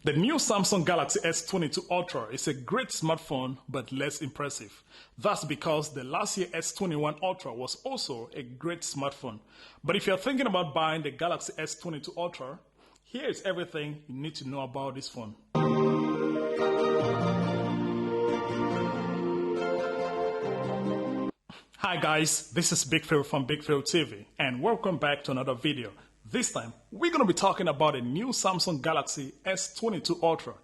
The new Samsung Galaxy S22 Ultra is a great smartphone but less impressive. That's because the last year S21 Ultra was also a great smartphone. But if you're thinking about buying the Galaxy S22 Ultra, here is everything you need to know about this phone. Hi guys, this is Big Phil from Big Phil TV and welcome back to another video. This time, we're going to be talking about a new Samsung Galaxy S22 Ultra.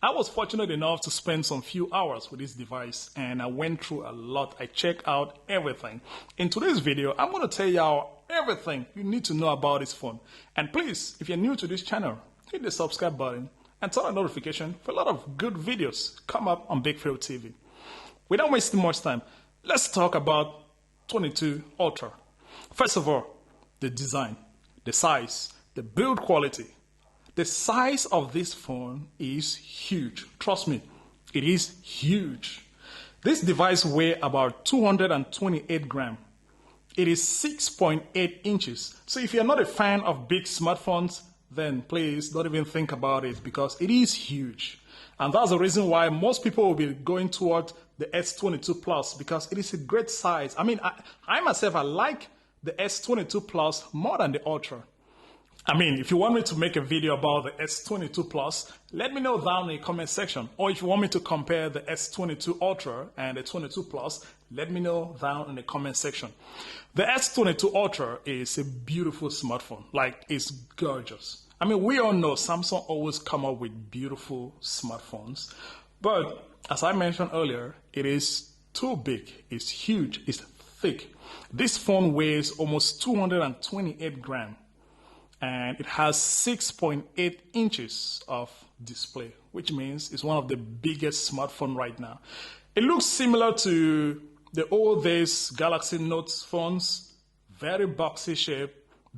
I was fortunate enough to spend some few hours with this device and I went through a lot. I checked out everything. In today's video, I'm going to tell you everything you need to know about this phone. And please, if you're new to this channel, hit the subscribe button and turn on notification for a lot of good videos come up on Big Phil TV. Without wasting much time, let's talk about 22 Ultra. First of all, the design. The size, the build quality. The size of this phone is huge. Trust me, it is huge. This device weighs about 228 grams. It is 6.8 inches. So if you're not a fan of big smartphones, then please don't even think about it because it is huge. And that's the reason why most people will be going toward the S22 Plus because it is a great size. I mean, I myself, I like the S22 Plus more than the Ultra. I mean, if you want me to make a video about the S22 Plus, let me know down in the comment section. Or if you want me to compare the S22 Ultra and the 22 Plus, let me know down in the comment section. The S22 Ultra is a beautiful smartphone. Like, it's gorgeous. I mean, we all know Samsung always come up with beautiful smartphones. But as I mentioned earlier, it is too big. It's huge. It's thick. This phone weighs almost 228 grams and it has 6.8 inches of display, which means it's one of the biggest smartphones right now. It looks similar to the old days Galaxy Note phones, very boxy shape,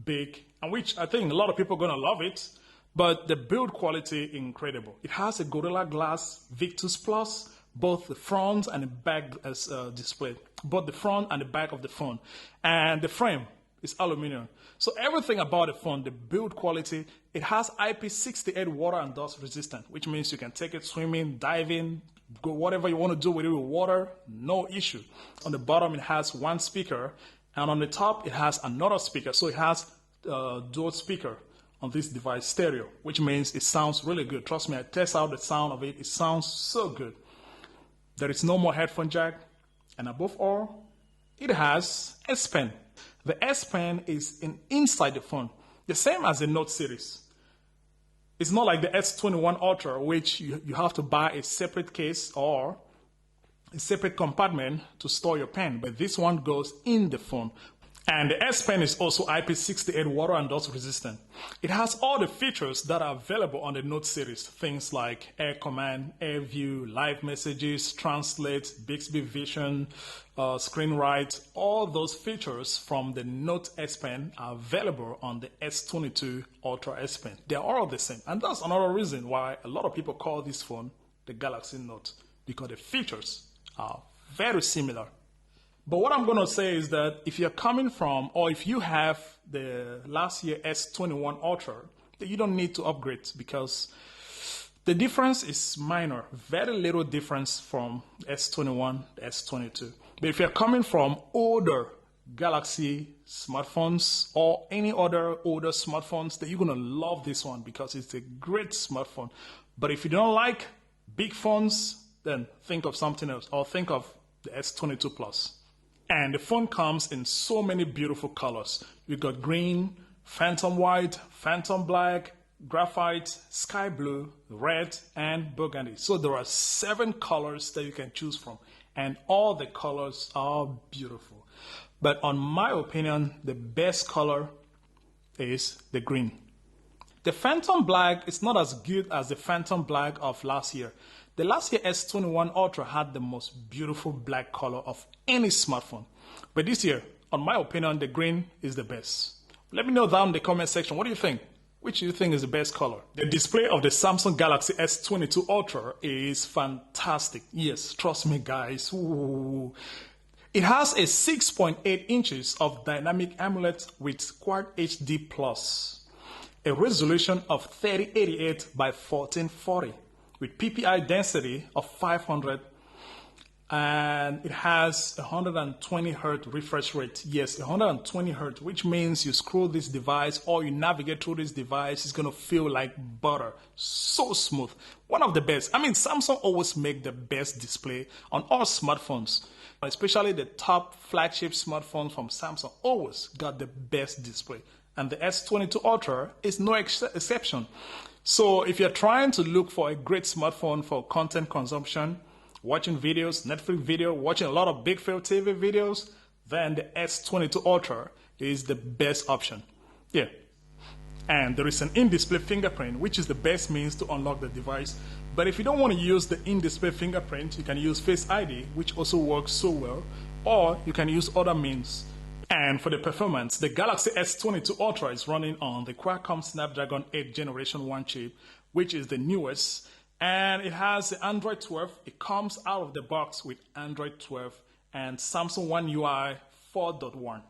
big, and which I think a lot of people are going to love it, but the build quality incredible. It has a Gorilla Glass Victus Plus, both the front and the back as displayed, both the front and the back of the phone. And the frame is aluminum. So everything about the phone, the build quality, it has IP68 water and dust resistant, which means you can take it swimming, diving, go whatever you want to do with it with water, no issue. On the bottom, it has one speaker, and on the top, it has another speaker. So it has dual speaker on this device, stereo, which means it sounds really good. Trust me, I test out the sound of it. It sounds so good. There is no more headphone jack. And above all, it has S Pen. The S Pen is inside the phone, the same as the Note series. It's not like the S21 Ultra, which you have to buy a separate case or a separate compartment to store your pen. But this one goes in the phone. And the S Pen is also IP68 water and dust resistant. It has all the features that are available on the Note series. Things like Air Command, Air View, Live Messages, Translate, Bixby Vision, Screen Write. All those features from the Note S Pen are available on the S22 Ultra S Pen. They are all the same. And that's another reason why a lot of people call this phone the Galaxy Note, because the features are very similar. But what I'm going to say is that if you're coming from, or if you have the last year S21 Ultra, then you don't need to upgrade because the difference is minor, very little difference from S21 to S22. But if you're coming from older Galaxy smartphones or any other older smartphones, then you're going to love this one because it's a great smartphone. But if you don't like big phones, then think of something else or think of the S22 Plus. And the phone comes in so many beautiful colors. You got green, phantom white, phantom black, graphite, sky blue, red, and burgundy. So there are 7 colors that you can choose from. And all the colors are beautiful. But on my opinion, the best color is the green. The phantom black is not as good as the phantom black of last year. The last year S21 Ultra had the most beautiful black color of any smartphone. But this year, on my opinion, the green is the best. Let me know down in the comment section, what do you think? Which do you think is the best color? The display of the Samsung Galaxy S22 Ultra is fantastic. Yes, trust me guys. Ooh. It has a 6.8 inches of dynamic AMOLED with Quad HD+. a resolution of 3088 by 1440 with PPI density of 500, and it has 120 hertz refresh rate. Yes, 120 hertz, which means you scroll this device or you navigate through this device, it's gonna feel like butter. So smooth. One of the best. I mean, Samsung always make the best display on all smartphones, especially the top flagship smartphones from Samsung always got the best display. And the S22 Ultra is no exception. So if you're trying to look for a great smartphone for content consumption, watching videos, Netflix video, watching a lot of Big Fail TV videos, then the S22 Ultra is the best option. Yeah. And there is an in-display fingerprint, which is the best means to unlock the device. But if you don't want to use the in-display fingerprint, you can use Face ID, which also works so well, or you can use other means. And for the performance, the Galaxy S22 Ultra is running on the Qualcomm Snapdragon 8 Generation 1 chip, which is the newest. And it has the Android 12. It comes out of the box with Android 12 and Samsung One UI 4.1,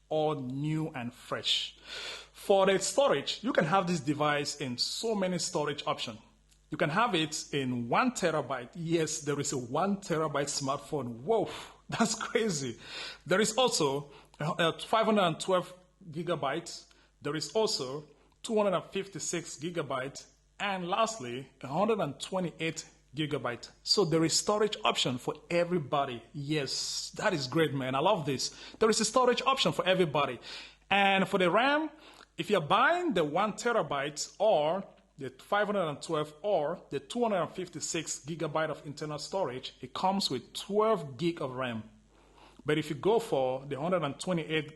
all new and fresh. For the storage, you can have this device in so many storage options. You can have it in 1 terabyte. Yes, there is a 1 terabyte smartphone. Whoa, that's crazy. There is also 512 gigabytes. There is also 256 gigabytes. And lastly, 128 gigabyte. So there is storage option for everybody. Yes, that is great, man. I love this. There is a storage option for everybody. And for the RAM, if you're buying the 1 terabyte or the 512 or the 256 gigabyte of internal storage, it comes with 12 gig of RAM. But if you go for the 128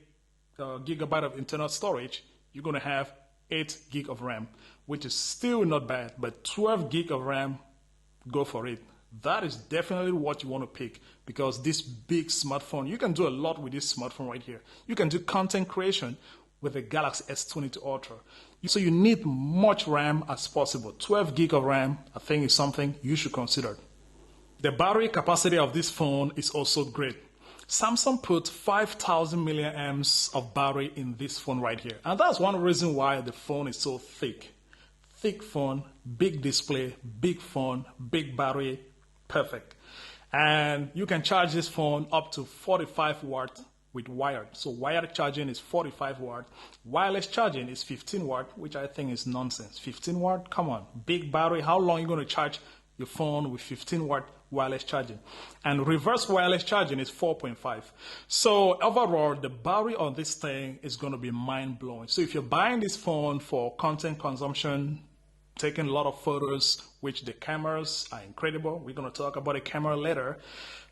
gigabyte of internal storage, you're going to have 8 gig of RAM, which is still not bad, but 12 gig of RAM, go for it. That is definitely what you want to pick, because this big smartphone, you can do a lot with this smartphone right here. You can do content creation with the Galaxy S22 Ultra. So you need much RAM as possible. 12 gig of RAM, I think, is something you should consider. The battery capacity of this phone is also great. Samsung put 5,000 milliamps of battery in this phone right here. And that's one reason why the phone is so thick. Thick phone, big display, big phone, big battery, perfect. And you can charge this phone up to 45 watts with wired. So wired charging is 45 watt. Wireless charging is 15 watt, which I think is nonsense. 15 watt, come on. Big battery, how long are you going to charge your phone with 15 watt wireless charging? And reverse wireless charging is 4.5. So overall, the battery on this thing is going to be mind-blowing. So if you're buying this phone for content consumption, taking a lot of photos, which the cameras are incredible. We're going to talk about the camera later.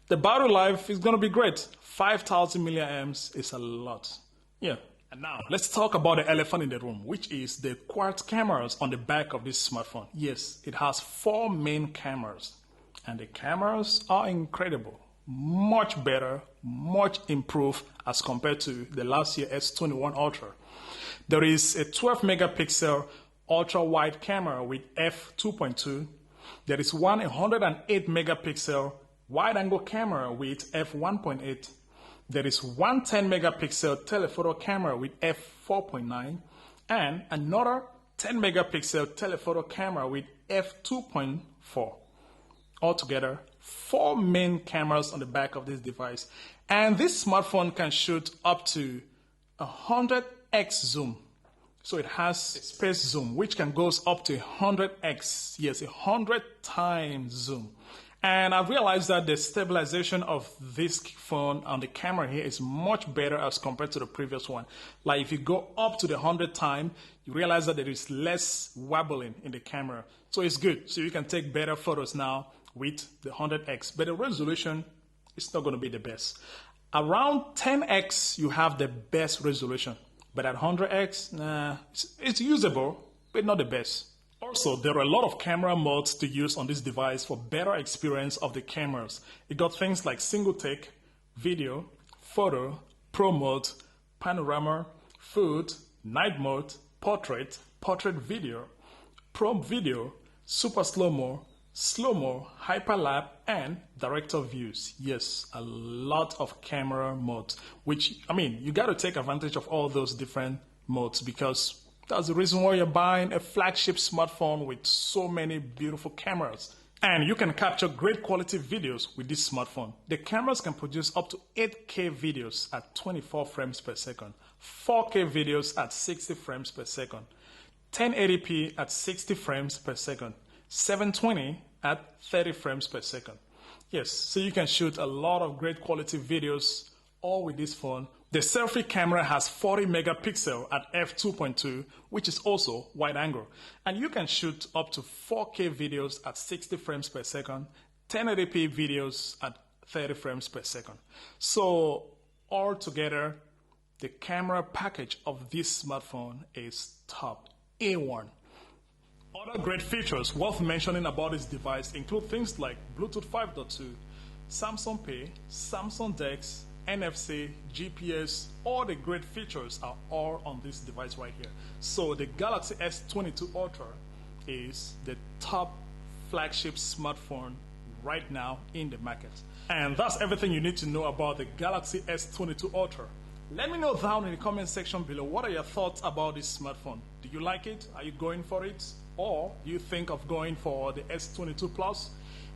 The battery life is going to be great. 5,000 milliamps is a lot. Yeah. And now let's talk about the elephant in the room, which is the quad cameras on the back of this smartphone. Yes, it has 4 main cameras, and the cameras are incredible. Much better, much improved as compared to the last year S21 Ultra. There is a 12 megapixel ultra wide camera with f2.2. There is one 108 megapixel wide angle camera with f1.8. There is one 10 megapixel telephoto camera with f4.9 and another 10 megapixel telephoto camera with f2.4. Altogether, 4 main cameras on the back of this device. And this smartphone can shoot up to 100x zoom. So it has a space zoom, which can go up to 100x. Yes, 100 times zoom. And I've realized that the stabilization of this phone on the camera here is much better as compared to the previous one. Like if you go up to the 100 time, you realize that there is less wobbling in the camera. So it's good. So you can take better photos now with the 100x. But the resolution is not going to be the best. Around 10x, you have the best resolution. But at 100x, nah, it's usable, but not the best. Also, there are a lot of camera modes to use on this device for better experience of the cameras. It got things like single take, video, photo, pro mode, panorama, food, night mode, portrait, portrait video, pro video, super slow-mo, hyperlapse, and director views. Yes, a lot of camera modes, which, I mean, you got to take advantage of all those different modes because That's the reason why you're buying a flagship smartphone with so many beautiful cameras. And you can capture great quality videos with this smartphone. The cameras can produce up to 8K videos at 24 frames per second, 4K videos at 60 frames per second, 1080p at 60 frames per second, 720 at 30 frames per second. Yes, so you can shoot a lot of great quality videos all with this phone. The selfie camera has 40 megapixel at f2.2, which is also wide angle. And you can shoot up to 4K videos at 60 frames per second, 1080p videos at 30 frames per second. So altogether, the camera package of this smartphone is top A1. Other great features worth mentioning about this device include things like Bluetooth 5.2, Samsung Pay, Samsung DeX, NFC, GPS, all the great features are all on this device right here. So the Galaxy S22 Ultra is the top flagship smartphone right now in the market. And that's everything you need to know about the Galaxy S22 Ultra. Let me know down in the comment section below, what are your thoughts about this smartphone? Do you like it? Are you going for it? Or do you think of going for the S22 Plus?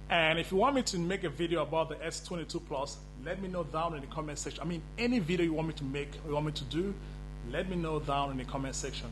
And if you want me to make a video about the S22 Plus, let me know down in the comment section. Any video you want me to make, or you want me to do, let me know down in the comment section.